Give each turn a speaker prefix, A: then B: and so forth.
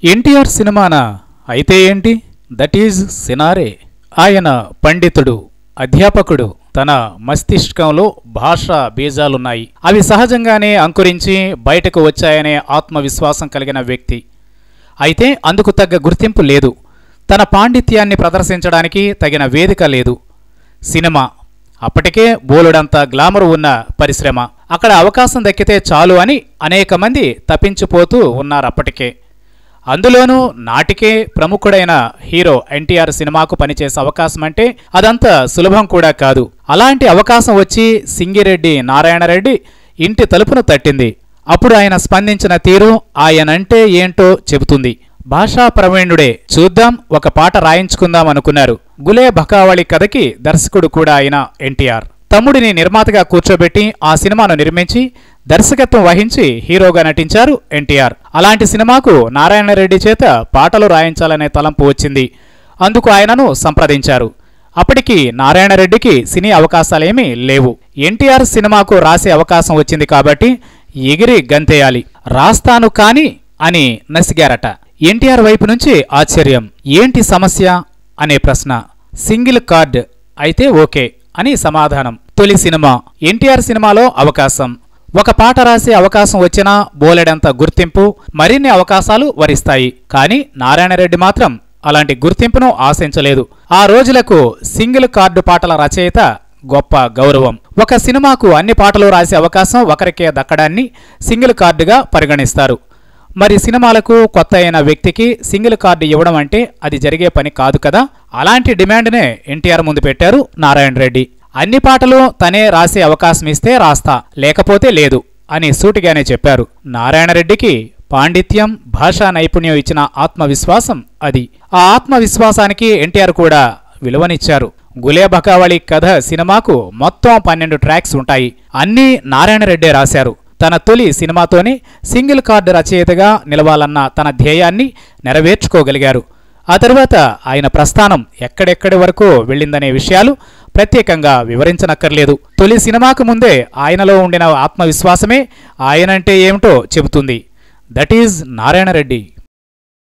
A: ఎన్టీఆర్ సినిమానా? అయితే ఏంటి? That is CiNaRe. ఆయన పండితుడు, అధ్యాపకుడు. తన మస్తిష్కంలో భాషా బీజాలున్నాయి. అవి సహజంగానే అంకురించి బయటకు వచ్చాయనే ఆత్మవిశ్వాసం కలిగిన వ్యక్తి. అయితే అందుకు తగ్గ గుర్తింపు లేదు. తన పాండిత్యాన్ని ప్రదర్శించడానికి తగిన వేదిక లేదు. సినిమా అప్పటికే బోలెడంత గ్లామర్ ఉన్న పరిశ్రమ. అక్కడ అవకాశం దక్కితే చాలు అని అనేక మంది తప్పించిపోతూ ఉన్నారప్పటికే. అందులోనూ నాటికే ప్రముఖుడైన హీరో ఎన్టీఆర్ సినిమాకు పనిచేసే అవకాశం అంటే అదంత సులభం కూడా కాదు. అలాంటి అవకాశం వచ్చి సింగిరెడ్డి నారాయణరెడ్డి ఇంటి తలుపును తట్టింది. అప్పుడు ఆయన స్పందించిన తీరు ఆయనంటే ఏంటో చెబుతుంది. భాషా ప్రవీణుడే, చూద్దాం, ఒక పాట రాయించుకుందాం అనుకున్నారు. గులే బకావళి కథకి దర్శకుడు కూడా అయిన ఎన్టీఆర్ తమ్ముడిని నిర్మాతగా కూర్చోబెట్టి ఆ సినిమాను నిర్మించి దర్శకత్వం వహించి హీరోగా నటించారు ఎన్టీఆర్. అలాంటి సినిమాకు నారాయణరెడ్డి చేత పాటలు రాయించాలనే తలంపు వచ్చింది. అందుకు ఆయనను సంప్రదించారు. అప్పటికి నారాయణరెడ్డికి సినీ అవకాశాలేమీ లేవు. ఎన్టీఆర్ సినిమాకు రాసే అవకాశం వచ్చింది కాబట్టి ఎగిరి గంతేయాలి. రాస్తాను కాని అని నసిగారట. ఎన్టీఆర్ వైపు నుంచి ఆశ్చర్యం. ఏంటి సమస్య అనే ప్రశ్న. సింగిల్ కార్డ్ అయితే ఓకే అని సమాధానం. తొలి సినిమా, ఎన్టీఆర్ సినిమాలో అవకాశం. ఒక పాట రాసే అవకాశం వచ్చినా బోలెడంత గుర్తింపు, మరిన్ని అవకాశాలు వరిస్తాయి. కానీ నారాయణరెడ్డి మాత్రం అలాంటి గుర్తింపును ఆశించలేదు. ఆ రోజులకు సింగిల్ కార్డు పాటల రచయిత గొప్ప గౌరవం. ఒక సినిమాకు అన్ని పాటలు రాసే అవకాశం ఒకరికే దక్కడాన్ని సింగిల్ కార్డుగా పరిగణిస్తారు. మరి సినిమాలకు కొత్త అయిన వ్యక్తికి సింగిల్ కార్డు ఇవ్వడం అంటే అది జరిగే పని కాదు కదా. అలాంటి డిమాండ్నే ఎన్టీఆర్ ముందు పెట్టారు నారాయణరెడ్డి. అన్ని పాటలు తనే రాసే అవకాశం ఇస్తే రాస్తా, లేకపోతే లేదు అని సూటిగానే చెప్పారు. నారాయణరెడ్డికి పాండిత్యం, భాషా నైపుణ్యం ఇచ్చిన ఆత్మవిశ్వాసం అది. ఆ ఆత్మవిశ్వాసానికి ఎన్టీఆర్ కూడా విలువనిచ్చారు. గులే బకావళి కథ సినిమాకు మొత్తం 12 ట్రాక్స్ ఉంటాయి. అన్నీ నారాయణరెడ్డే రాశారు. తన తొలి సినిమాతోనే సింగిల్ కార్డు రచయితగా నిలవాలన్న తన ధ్యేయాన్ని నెరవేర్చుకోగలిగారు. ఆ తర్వాత ఆయన ప్రస్థానం ఎక్కడెక్కడి వరకు వెళ్ళిందనే విషయాలు ప్రత్యేకంగా వివరించనక్కర్లేదు. తొలి సినిమాకు ముందే ఆయనలో ఉండిన ఆత్మవిశ్వాసమే ఆయనంటే ఏమిటో చెబుతుంది. That is Narayana Reddy.